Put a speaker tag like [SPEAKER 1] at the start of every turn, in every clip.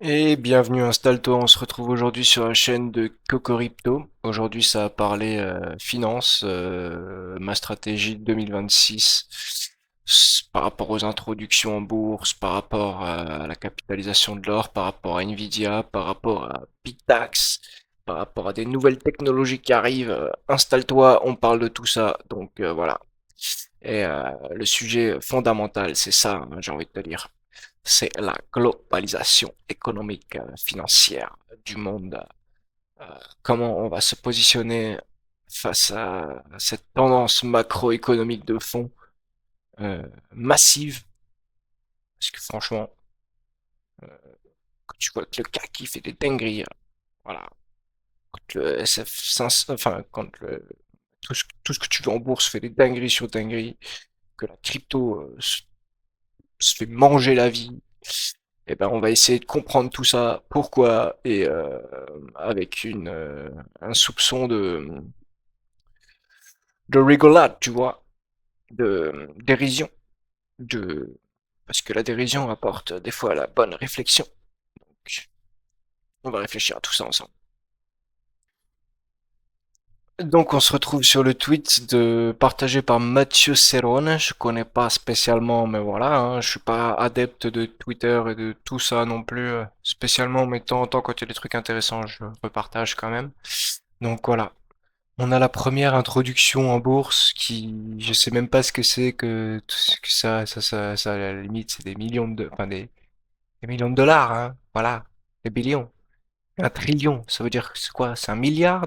[SPEAKER 1] Et bienvenue, installe-toi, on se retrouve aujourd'hui sur la chaîne de Cocoripo. Aujourd'hui ça va parler finance, ma stratégie de 2026 par rapport aux introductions en bourse, par rapport à la capitalisation de l'or, par rapport à Nvidia, par rapport à Pitax, par rapport à des nouvelles technologies qui arrivent. Installe-toi, on parle de tout ça, donc voilà. Et le sujet fondamental, c'est ça, hein, j'ai envie de te dire, c'est la globalisation économique, financière du monde. Euh, Comment on va se positionner face à cette tendance macroéconomique de fond massive. Parce que franchement, quand tu vois que le CAC qui fait des dingueries, voilà, quand le SF500, enfin, tout ce que tu veux en bourse fait des dingueries sur dingueries, que la crypto se fait manger la vie. Et ben, on va essayer de comprendre tout ça, pourquoi, et avec un soupçon de rigolade, tu vois, de dérision, de parce que la dérision apporte des fois la bonne réflexion. Donc, on va réfléchir à tout ça ensemble. Donc, on se retrouve sur le tweet partagé par Mathieu Serrone. Je connais pas spécialement, mais voilà, hein, je suis pas adepte de Twitter et de tout ça non plus, spécialement, mais de temps en temps, quand il y a des trucs intéressants, je repartage quand même. Donc voilà. On a la première introduction en bourse qui, je sais même pas ce que c'est que ça, à la limite, c'est des millions enfin des millions de dollars, hein. Voilà. Des billions. Un trillion, ça veut dire, c'est quoi? C'est un milliard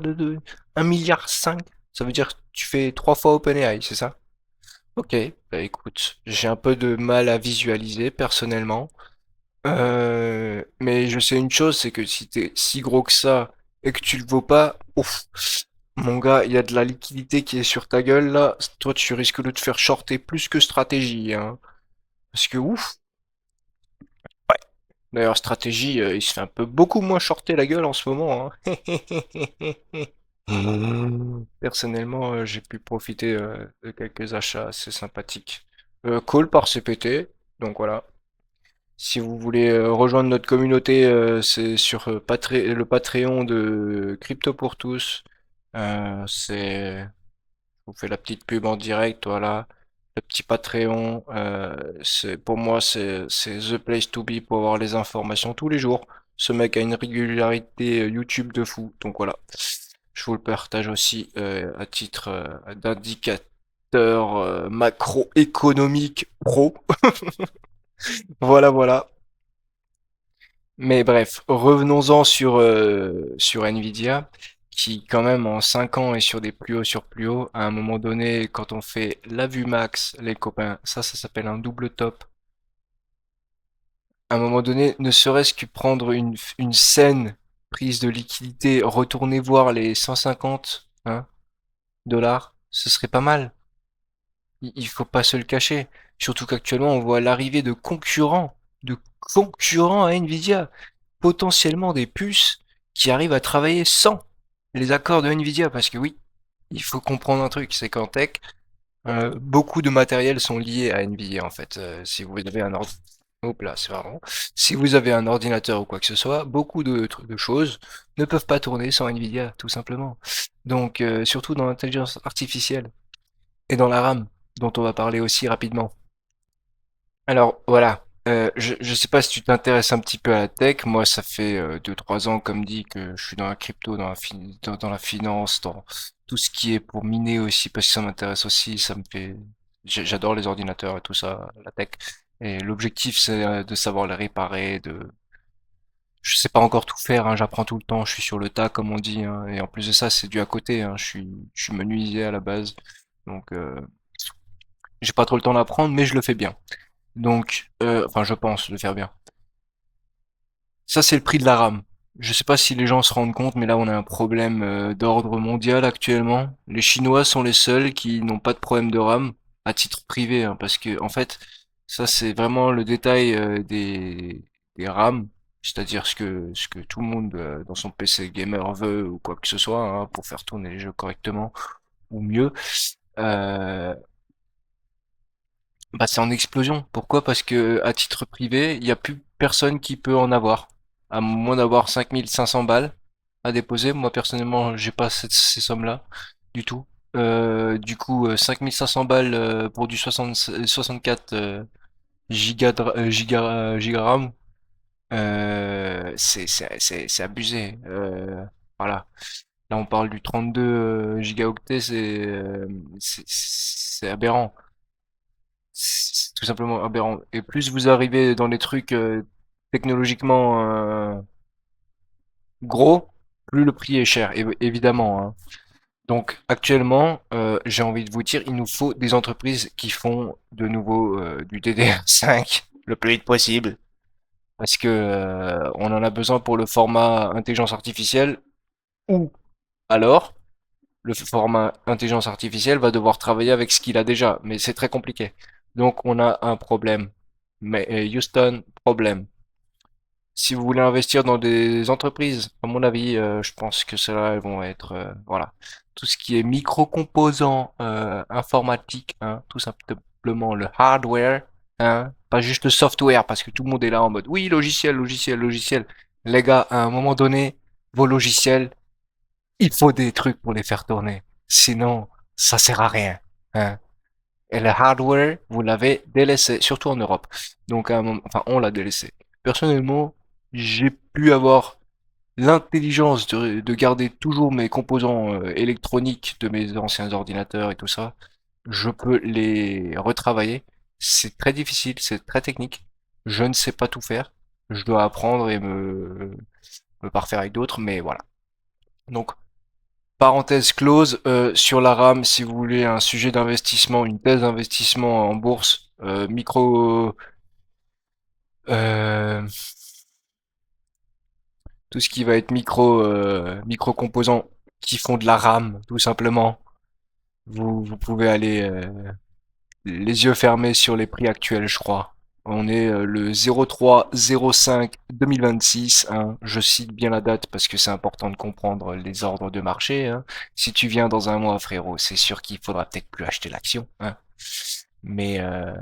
[SPEAKER 1] un milliard cinq? Ça veut dire que tu fais trois fois OpenAI, c'est ça? Ok, bah écoute, j'ai un peu de mal à visualiser personnellement. Mais je sais une chose, c'est que si t'es si gros que ça et que tu le vaux pas, ouf, mon gars, il y a de la liquidité qui est sur ta gueule là. Toi, tu risques de te faire shorter plus que stratégie, hein. Parce que ouf. Ouais. D'ailleurs, stratégie, il se fait un peu beaucoup moins shorter la gueule en ce moment, hein. Personnellement, j'ai pu profiter de quelques achats assez sympathiques. Call par CPT, donc voilà. Si vous voulez rejoindre notre communauté, c'est sur le Patreon de Crypto pour tous. Je vous fais la petite pub en direct, voilà. Le petit Patreon, pour moi, c'est the place to be pour avoir les informations tous les jours. Ce mec a une régularité YouTube de fou, donc voilà. Je vous le partage aussi à titre d'indicateur macroéconomique pro. Voilà, voilà. Mais bref, revenons-en sur Nvidia, qui quand même en 5 ans est sur des plus hauts sur plus hauts. À un moment donné, quand on fait la vue max, les copains, ça s'appelle un double top. À un moment donné, ne serait-ce que prendre une saine prise de liquidité, retourner voir les 150 hein, dollars, ce serait pas mal. Il faut pas se le cacher. Surtout qu'actuellement, on voit l'arrivée de concurrents à Nvidia, potentiellement des puces qui arrivent à travailler sans les accords de Nvidia. Parce que oui, il faut comprendre un truc, c'est qu'en tech, beaucoup de matériels sont liés à Nvidia en fait. Si vous avez un Hop là, c'est marrant. Si vous avez un ordinateur ou quoi que ce soit, beaucoup de choses ne peuvent pas tourner sans Nvidia, tout simplement. Donc, surtout dans l'intelligence artificielle et dans la RAM, dont on va parler aussi rapidement. Alors voilà, je sais pas si tu t'intéresses un petit peu à la tech. Moi, ça fait 2-3 ans, comme dit, que je suis dans la crypto, dans la finance, dans tout ce qui est pour miner aussi, parce que ça m'intéresse aussi. J'adore les ordinateurs et tout ça, la tech. Et l'objectif, c'est de savoir les réparer, je sais pas encore tout faire, hein, j'apprends tout le temps, je suis sur le tas, comme on dit, hein, et en plus de ça, c'est dû à côté, hein, je suis menuisier à la base, donc j'ai pas trop le temps d'apprendre, mais je le fais bien. Donc, enfin, je pense le faire bien. Ça, c'est le prix de la RAM. Je sais pas si les gens se rendent compte, mais là, on a un problème d'ordre mondial actuellement. Les Chinois sont les seuls qui n'ont pas de problème de RAM à titre privé, hein, parce que en fait, ça, c'est vraiment le détail des RAM, c'est-à-dire ce que tout le monde dans son PC gamer veut ou quoi que ce soit hein, pour faire tourner les jeux correctement ou mieux. Euh, Bah, c'est en explosion. Pourquoi? Parce que à titre privé, il n'y a plus personne qui peut en avoir. à moins d'avoir 5500 balles à déposer. Moi, personnellement, j'ai pas ces sommes-là du tout. Du coup, 5500 balles pour du 64 giga RAM, c'est abusé. Voilà. Là, on parle du 32 gigaoctets, c'est aberrant. C'est tout simplement aberrant. Et plus vous arrivez dans les trucs technologiquement gros, plus le prix est cher, évidemment, hein. Donc actuellement, j'ai envie de vous dire, il nous faut des entreprises qui font de nouveau du DDR5 le plus vite possible, parce que on en a besoin pour le format intelligence artificielle, ou alors le format intelligence artificielle va devoir travailler avec ce qu'il a déjà, mais c'est très compliqué. Donc on a un problème. Mais Houston, problème. Si vous voulez investir dans des entreprises, à mon avis, je pense que celles-là, elles vont être, voilà, tout ce qui est micro-composants informatiques, hein, tout simplement le hardware, hein, pas juste le software, parce que tout le monde est là en mode, oui, logiciel, logiciel, logiciel. Les gars, à un moment donné, vos logiciels, il faut des trucs pour les faire tourner. Sinon, ça sert à rien, hein. Et le hardware, vous l'avez délaissé, surtout en Europe. Donc, à un moment, enfin, on l'a délaissé. Personnellement, j'ai pu avoir l'intelligence de garder toujours mes composants électroniques de mes anciens ordinateurs et tout ça. Je peux les retravailler. C'est très difficile, c'est très technique. Je ne sais pas tout faire. Je dois apprendre et me parfaire avec d'autres, mais voilà. Donc, parenthèse close, sur la RAM, si vous voulez un sujet d'investissement, une thèse d'investissement en bourse, euh, tout ce qui va être micro composants qui font de la RAM, tout simplement. Vous pouvez aller les yeux fermés sur les prix actuels, je crois. On est le 03-05-2026, hein. Je cite bien la date parce que c'est important de comprendre les ordres de marché, hein. Si tu viens dans un mois, frérot, c'est sûr qu'il faudra peut-être plus acheter l'action, hein. Mais, euh,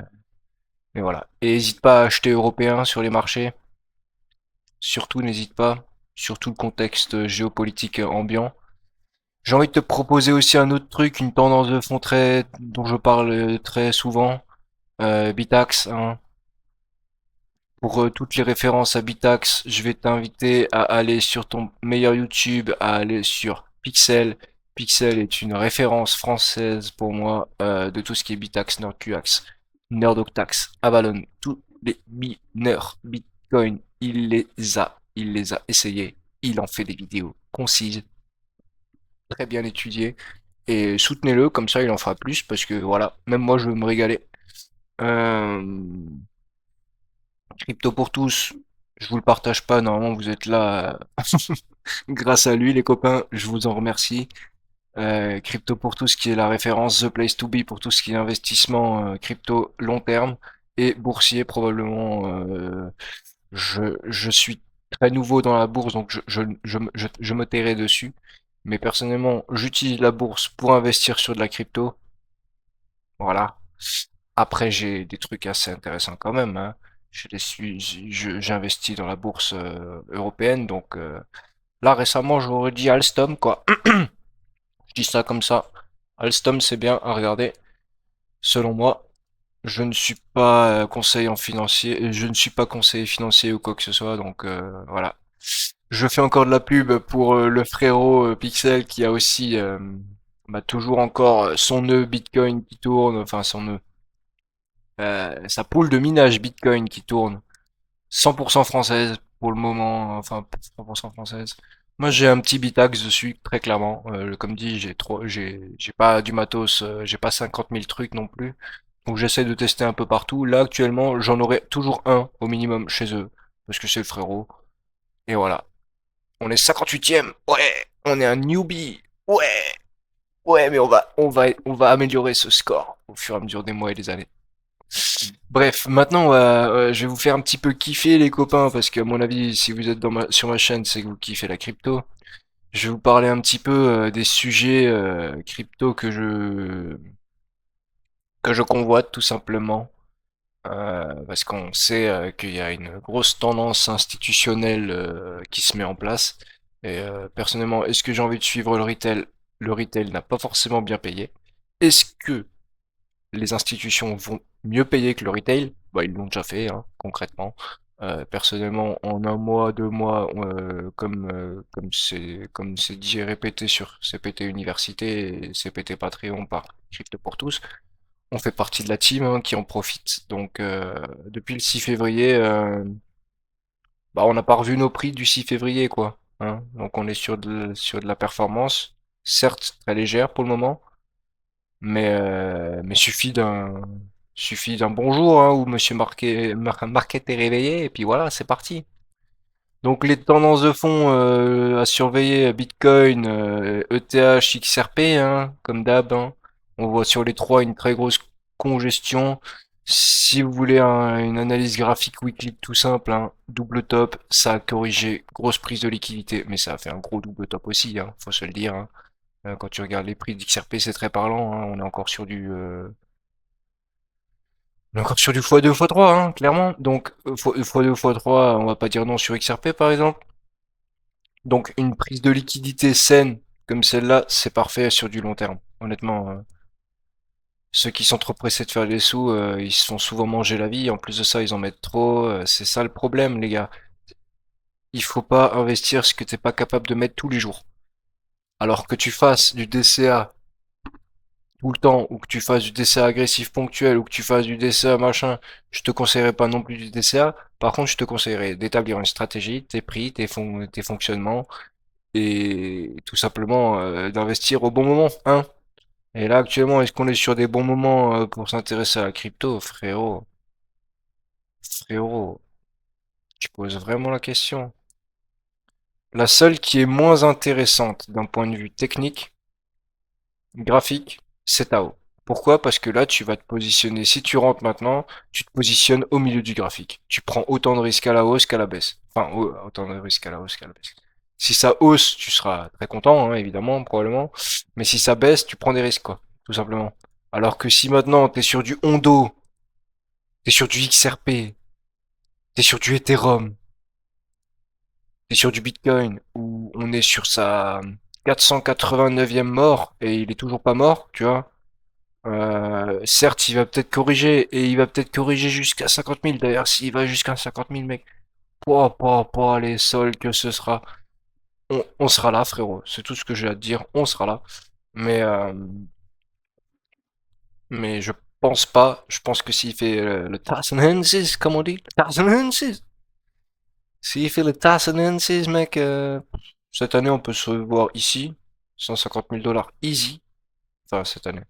[SPEAKER 1] mais voilà. Et n'hésite pas à acheter européen sur les marchés. Surtout, n'hésite pas. Surtout le contexte géopolitique ambiant. J'ai envie de te proposer aussi un autre truc, une tendance de fond dont je parle très souvent. Bitax, hein. Pour toutes les références à Bitax, je vais t'inviter à aller sur ton meilleur YouTube, à aller sur Pixel. Pixel est une référence française pour moi de tout ce qui est Bitax, NerdQax, Nerdoctax, Avalon, tous les mineurs Bitcoin, il les a essayés, il en fait des vidéos concises, très bien étudiées, et soutenez-le, comme ça il en fera plus, parce que voilà, même moi je veux me régaler. Euh, Crypto pour tous, je vous le partage pas, normalement vous êtes là grâce à lui les copains, je vous en remercie. Crypto pour tous qui est la référence, The Place to Be pour tout ce qui est investissement crypto long terme et boursier probablement. Je suis très nouveau dans la bourse donc je me tairai dessus. Mais personnellement, j'utilise la bourse pour investir sur de la crypto. Voilà. Après, j'ai des trucs assez intéressants quand même, hein. J'investis dans la bourse européenne, donc là récemment j'aurais dit Alstom quoi. Je dis ça comme ça. Alstom c'est bien à regarder. Selon moi, je ne suis pas conseiller financier, je ne suis pas conseiller financier ou quoi que ce soit, donc voilà. Je fais encore de la pub pour le frérot Pixel qui a aussi bah, toujours encore son nœud Bitcoin qui tourne, enfin son nœud, sa poule de minage Bitcoin qui tourne. 100% française pour le moment, enfin 100% française. Moi j'ai un petit Bitax dessus, très clairement. Comme dit, j'ai pas du matos, j'ai pas 50 000 trucs non plus. Donc j'essaie de tester un peu partout. Là actuellement, j'en aurai toujours un au minimum chez eux, parce que c'est le frérot. Et voilà. On est 58e, ouais, on est un newbie, ouais, ouais, mais on va améliorer ce score au fur et à mesure des mois et des années. Bref, maintenant, je vais vous faire un petit peu kiffer les copains, parce qu'à mon avis, si vous êtes sur ma chaîne, c'est que vous kiffez la crypto. Je vais vous parler un petit peu des sujets crypto que je convoite tout simplement. parce qu'on sait qu'il y a une grosse tendance institutionnelle qui se met en place. Et personnellement, est-ce que j'ai envie de suivre le retail? Le retail n'a pas forcément bien payé. Est-ce que les institutions vont mieux payer que le retail? Bah, ils l'ont déjà fait, hein, concrètement. Personnellement, en un mois, 2 mois, comme c'est dit et répété sur CPT Université et CPT Patreon par Crypto pour tous, on fait partie de la team hein, qui en profite. Donc depuis le 6 février, bah, on n'a pas revu nos prix du 6 février, quoi. Hein. Donc on est sur de la performance, certes très légère pour le moment, mais suffit d'un bonjour hein, où Monsieur Marquet est réveillé et puis voilà, c'est parti. Donc les tendances de fond à surveiller Bitcoin, ETH, XRP, hein, comme d'hab. Hein. On voit sur les trois une très grosse congestion. Si vous voulez une analyse graphique weekly tout simple, hein, double top, ça a corrigé, grosse prise de liquidité, mais ça a fait un gros double top aussi, hein, faut se le dire. Hein. Quand tu regardes les prix d'XRP, c'est très parlant. Hein, on est encore sur du x2, x3, hein, clairement. Donc x2, x3, on va pas dire non sur XRP par exemple. Donc une prise de liquidité saine comme celle-là, c'est parfait sur du long terme. Honnêtement, ceux qui sont trop pressés de faire des sous, ils se font souvent manger la vie. En plus de ça, ils en mettent trop. C'est ça le problème, les gars. Il faut pas investir ce que t'es pas capable de mettre tous les jours. Alors que tu fasses du DCA tout le temps, ou que tu fasses du DCA agressif ponctuel, ou que tu fasses du DCA machin, je te conseillerais pas non plus du DCA. Par contre, je te conseillerais d'établir une stratégie, tes prix, tes fonctionnements, et tout simplement d'investir au bon moment, hein. Et là, actuellement, est-ce qu'on est sur des bons moments pour s'intéresser à la crypto, frérot? Frérot, tu poses vraiment la question. La seule qui est moins intéressante d'un point de vue technique, graphique, c'est Tao. Pourquoi? Parce que là, tu vas te positionner, si tu rentres maintenant, tu te positionnes au milieu du graphique. Tu prends autant de risques à la hausse qu'à la baisse. Enfin, autant de risques à la hausse qu'à la baisse. Si ça hausse, tu seras très content, hein, évidemment, probablement. Mais si ça baisse, tu prends des risques, quoi, tout simplement. Alors que si maintenant, t'es sur du Hondo, t'es sur du XRP, t'es sur du Ethereum, t'es sur du Bitcoin, où on est sur sa 489e mort, et il est toujours pas mort, tu vois. Certes, il va peut-être corriger, et il va peut-être corriger jusqu'à 50 000. D'ailleurs, s'il va jusqu'à 50 000, mec, pas les sols que ce sera. On sera là, frérot. C'est tout ce que j'ai à te dire. On sera là. Mais, euh, mais je pense pas. Je pense que s'il fait le Tassenhensis, comme on dit, le Tassenhensis. S'il fait le Tassenhensis, mec, cette année, on peut se voir ici. 150 000 $ easy. Enfin, cette année.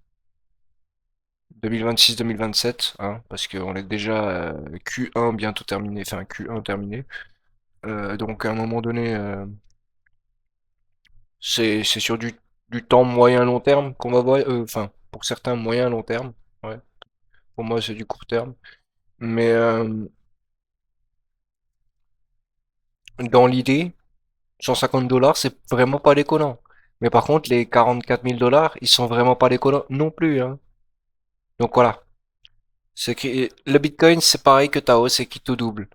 [SPEAKER 1] 2026-2027, hein, parce qu'on est déjà Q1 bientôt terminé, enfin Q1 terminé. Donc à un moment donné, c'est sur du temps moyen long terme qu'on va voir, enfin pour certains moyen long terme, ouais. Pour moi c'est du court terme. Mais dans l'idée, 150 $ c'est vraiment pas déconnant. Mais par contre les 44 000 $, ils sont vraiment pas déconnants non plus, hein. Donc voilà. Le Bitcoin, c'est pareil que Tao, c'est qui tout double.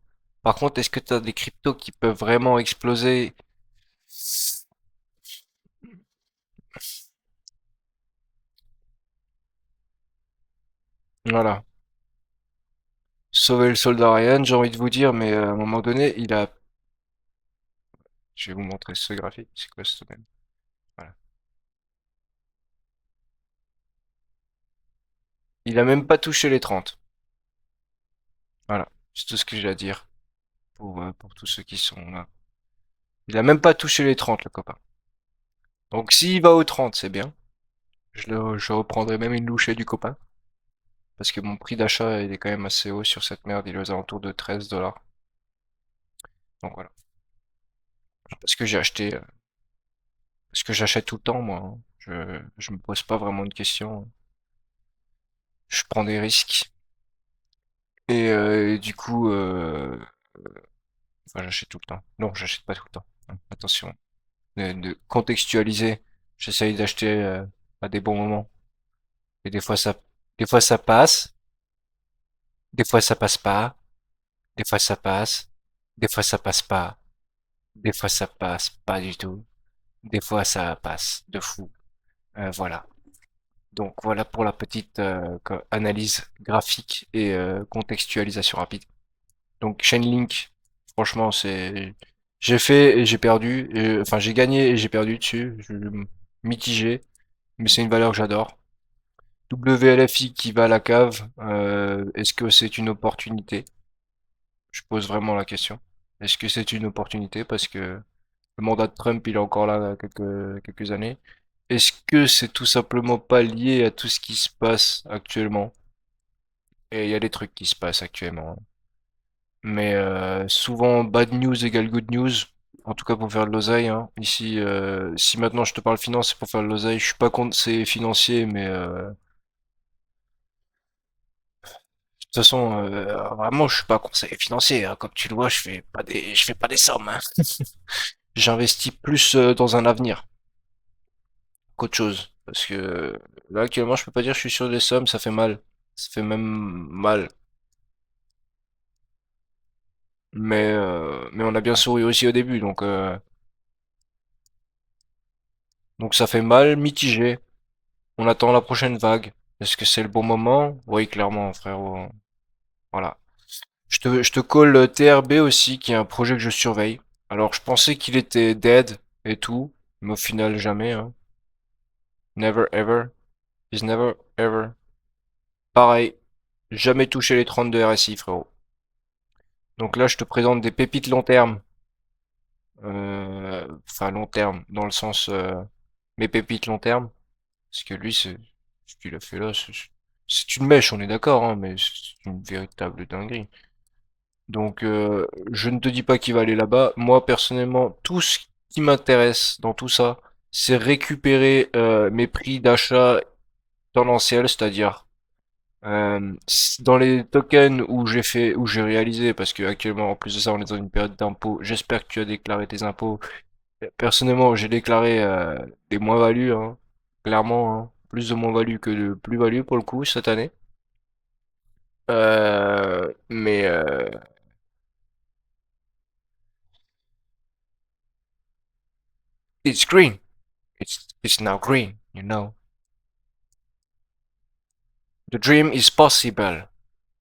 [SPEAKER 1] Par contre, est-ce que tu as des cryptos qui peuvent vraiment exploser? Voilà. Sauver le soldat Ryan, j'ai envie de vous dire, mais à un moment donné, je vais vous montrer ce graphique. C'est quoi ce domaine? Voilà. Il a même pas touché les 30. Voilà. C'est tout ce que j'ai à dire pour tous ceux qui sont là. Il a même pas touché les 30, le copain. Donc s'il va aux 30, c'est bien. Je reprendrai même une louchée du copain. Parce que mon prix d'achat, il est quand même assez haut sur cette merde. Il est aux alentours de 13 $. Donc voilà. Parce que j'ai acheté, parce que j'achète tout le temps, moi. Hein. Je me pose pas vraiment de questions. Je prends des risques. Et du coup, enfin, j'achète tout le temps. Non, j'achète pas tout le temps. Hein. Attention. De contextualiser. J'essaye d'acheter à des bons moments. Et des fois ça passe. Des fois ça passe pas, des fois ça passe, des fois ça passe pas, des fois ça passe pas du tout, des fois ça passe de fou. Voilà. Donc voilà pour la petite analyse graphique et contextualisation rapide. Donc Chainlink, franchement c'est, j'ai fait et j'ai perdu, enfin j'ai gagné et j'ai perdu dessus, mitigé, mais c'est une valeur que j'adore. WLFI qui va à la cave, est-ce que c'est une opportunité? Je pose vraiment la question. Est-ce que c'est une opportunité? Parce que le mandat de Trump, il est encore là quelques années. Est-ce que c'est tout simplement pas lié à tout ce qui se passe actuellement? Et il y a des trucs qui se passent actuellement, hein. Mais souvent, bad news égale good news. En tout cas, pour faire de l'oseille, hein. Ici, si maintenant je te parle finance, c'est pour faire de l'oseille. Je suis pas contre c'est financier, mais de toute façon, vraiment, je suis pas conseiller financier, hein. Comme tu le vois, je fais pas des sommes, hein. J'investis plus dans un avenir qu'autre chose. Parce que là, actuellement, je peux pas dire que je suis sur des sommes, ça fait mal. Ça fait même mal. Mais on a bien souri aussi au début, donc ça fait mal, mitigé. On attend la prochaine vague. Est-ce que c'est le bon moment? Oui, clairement, frérot. Voilà. Je te call TRB aussi, qui est un projet que je surveille. Alors, je pensais qu'il était dead et tout, mais au final, jamais, hein. Never ever. Is never ever. Pareil. Jamais touché les 32 RSI, frérot. Donc là, je te présente des pépites long terme. Enfin, long terme, dans le sens mes pépites long terme. Parce que lui, c'est ce qu'il a fait là, c'est une mèche, on est d'accord, hein, mais c'est une véritable dinguerie. Donc, je ne te dis pas qu'il va aller là-bas. Moi, personnellement, tout ce qui m'intéresse dans tout ça, c'est récupérer mes prix d'achat tendanciels, c'est-à-dire dans les tokens où j'ai réalisé, parce que actuellement, en plus de ça, on est dans une période d'impôt. J'espère que tu as déclaré tes impôts. Personnellement, j'ai déclaré des moins-values, hein, clairement, hein, plus de moins-values que de plus-values pour le coup cette année. Mais it's green. It's now green, you know. The dream is possible.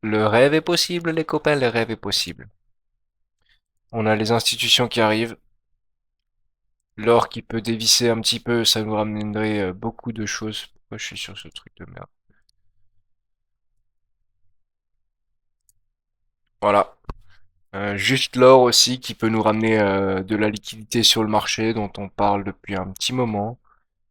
[SPEAKER 1] Le rêve est possible, les copains, le rêve est possible. On a les institutions qui arrivent. L'or qui peut dévisser un petit peu, ça nous ramènerait beaucoup de choses. Pourquoi je suis sur ce truc de merde? Voilà. Juste l'or aussi qui peut nous ramener de la liquidité sur le marché dont on parle depuis un petit moment.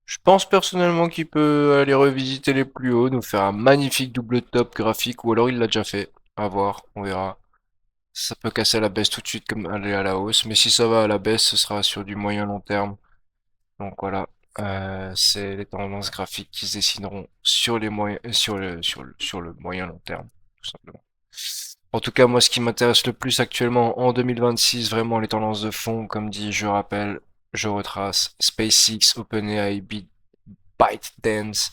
[SPEAKER 1] Je pense personnellement qu'il peut aller revisiter les plus hauts, nous faire un magnifique double top graphique, ou alors il l'a déjà fait. À voir, on verra. Ça peut casser à la baisse tout de suite comme aller à la hausse, mais si ça va à la baisse, ce sera sur du moyen long terme. Donc voilà, c'est les tendances graphiques qui se décideront sur les moyens, sur le moyen long terme, tout simplement. En tout cas, moi, ce qui m'intéresse le plus actuellement en 2026, vraiment les tendances de fond, comme dit, je rappelle, je retrace SpaceX, OpenAI, ByteDance,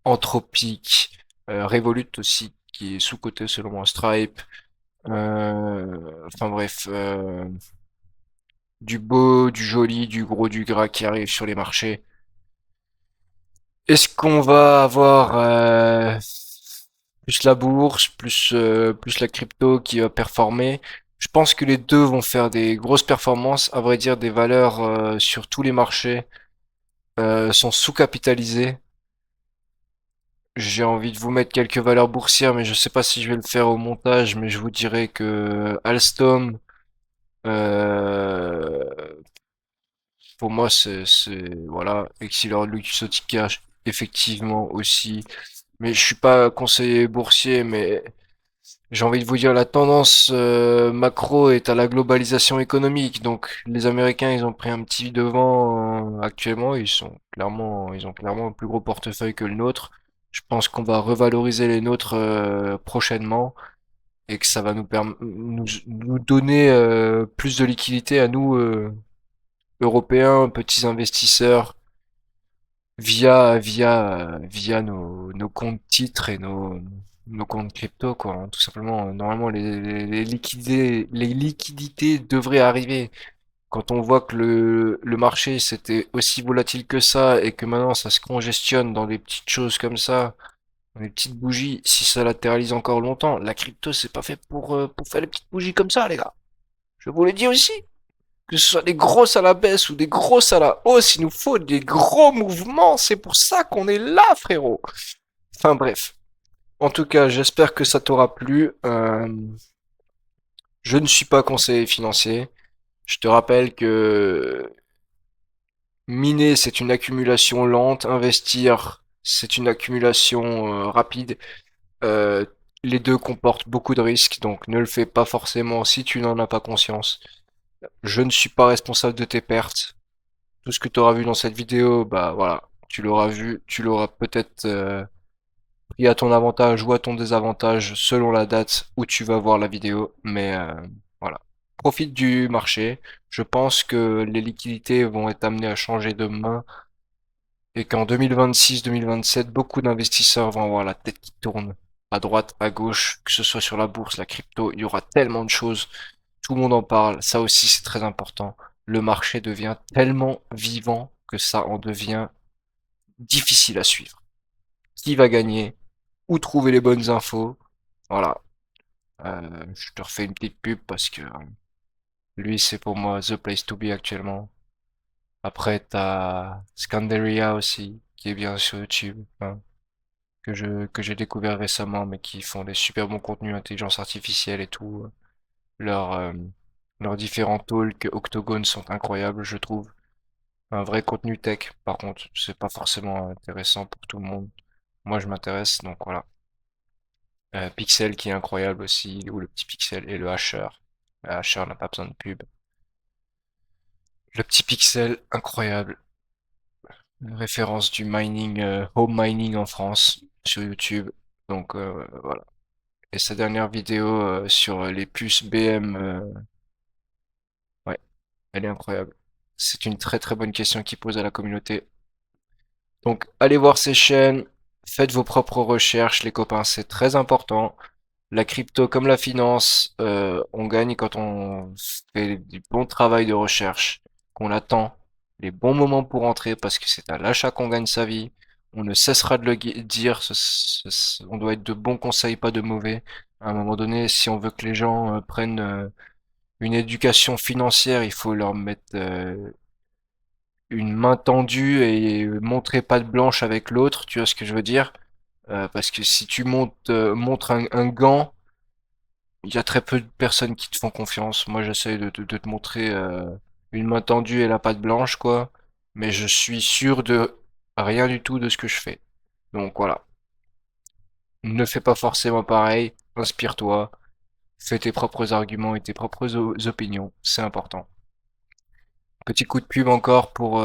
[SPEAKER 1] Anthropic, Revolut aussi, qui est sous-coté selon moi, Stripe, enfin bref, du beau, du joli, du gros, du gras qui arrive sur les marchés. Est-ce qu'on va avoir plus la bourse, plus la crypto qui va performer? Je pense que les deux vont faire des grosses performances. À vrai dire, des valeurs sur tous les marchés sont sous-capitalisées. J'ai envie de vous mettre quelques valeurs boursières, mais je sais pas si je vais le faire au montage, mais je vous dirais que Alstom, euh, pour moi, voilà, Exceler Luxottica, effectivement aussi. Mais je suis pas conseiller boursier, mais j'ai envie de vous dire la tendance macro est à la globalisation économique. Donc les Américains, ils ont pris un petit devant actuellement. Ils ont clairement un plus gros portefeuille que le nôtre. Je pense qu'on va revaloriser les nôtres prochainement et que ça va nous donner plus de liquidité à nous, Européens, petits investisseurs, via nos comptes titres et nos nos comptes crypto, quoi, hein, tout simplement. Normalement, les liquidités devraient arriver. Quand on voit que le marché c'était aussi volatile que ça et que maintenant ça se congestionne dans des petites choses comme ça, dans des petites bougies, si ça latéralise encore longtemps, la crypto c'est pas fait pour faire des petites bougies comme ça, les gars. Je vous l'ai dit aussi. Que ce soit des grosses à la baisse ou des grosses à la hausse, il nous faut des gros mouvements. C'est pour ça qu'on est là, frérot. Enfin bref. En tout cas, j'espère que ça t'aura plu. Je ne suis pas conseiller financier. Je te rappelle que miner, c'est une accumulation lente. Investir, c'est une accumulation rapide. Euh, les deux comportent beaucoup de risques, donc ne le fais pas forcément si tu n'en as pas conscience. Je ne suis pas responsable de tes pertes. Tout ce que tu auras vu dans cette vidéo, bah voilà, tu l'auras vu, tu l'auras peut-être pris à ton avantage ou à ton désavantage selon la date où tu vas voir la vidéo, mais voilà. Profite du marché. Je pense que les liquidités vont être amenées à changer de main et qu'en 2026-2027, beaucoup d'investisseurs vont avoir la tête qui tourne à droite, à gauche, que ce soit sur la bourse, la crypto, il y aura tellement de choses. Tout le monde en parle, ça aussi c'est très important. Le marché devient tellement vivant que ça en devient difficile à suivre. Qui va gagner? Où trouver les bonnes infos? Voilà. Je te refais une petite pub parce que lui c'est pour moi the place to be actuellement. Après t'as Scandaria aussi qui est bien sur YouTube, hein, que j'ai découvert récemment mais qui font des super bons contenus intelligence artificielle et tout. Leurs leurs différents talks Octogone sont incroyables je trouve. Un vrai contenu tech, par contre, c'est pas forcément intéressant pour tout le monde. Moi, je m'intéresse, donc voilà. Pixel qui est incroyable aussi, ou le petit Pixel et le Hasher. Le Hasher n'a pas besoin de pub. Le petit Pixel, incroyable. Référence du mining, home mining en France, sur YouTube. Donc voilà. Et sa dernière vidéo sur les puces BM, ouais, elle est incroyable. C'est une très très bonne question qu'il pose à la communauté. Donc allez voir ses chaînes, faites vos propres recherches, les copains, c'est très important. La crypto comme la finance, on gagne quand on fait du bon travail de recherche, qu'on attend les bons moments pour entrer, parce que c'est à l'achat qu'on gagne sa vie. On ne cessera de le dire, on doit être de bons conseils, pas de mauvais. À un moment donné, si on veut que les gens prennent une éducation financière, il faut leur mettre une main tendue et montrer patte blanche avec l'autre, tu vois ce que je veux dire? Parce que si tu montres un gant, il y a très peu de personnes qui te font confiance. Moi, j'essaie de te montrer une main tendue et la patte blanche, quoi. Mais je suis sûr de rien du tout de ce que je fais. Donc voilà. Ne fais pas forcément pareil. Inspire-toi. Fais tes propres arguments et tes propres opinions. C'est important. Petit coup de pub encore pour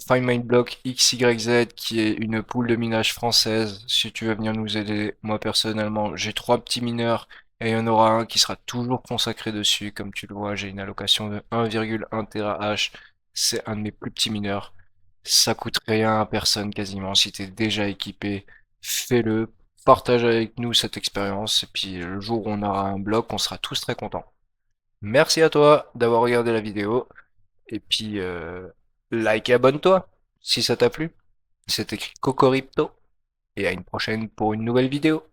[SPEAKER 1] Find My Block XYZ qui est une pool de minage française. Si tu veux venir nous aider, moi personnellement j'ai trois petits mineurs et il y en aura un qui sera toujours consacré dessus. Comme tu le vois, j'ai une allocation de 1,1 TH. C'est un de mes plus petits mineurs. Ça coûte rien à personne quasiment. Si t'es déjà équipé, fais-le. Partage avec nous cette expérience et puis le jour où on aura un bloc, on sera tous très contents. Merci à toi d'avoir regardé la vidéo. Et puis, like et abonne-toi si ça t'a plu. C'est écrit Cocorippto. Et à une prochaine pour une nouvelle vidéo.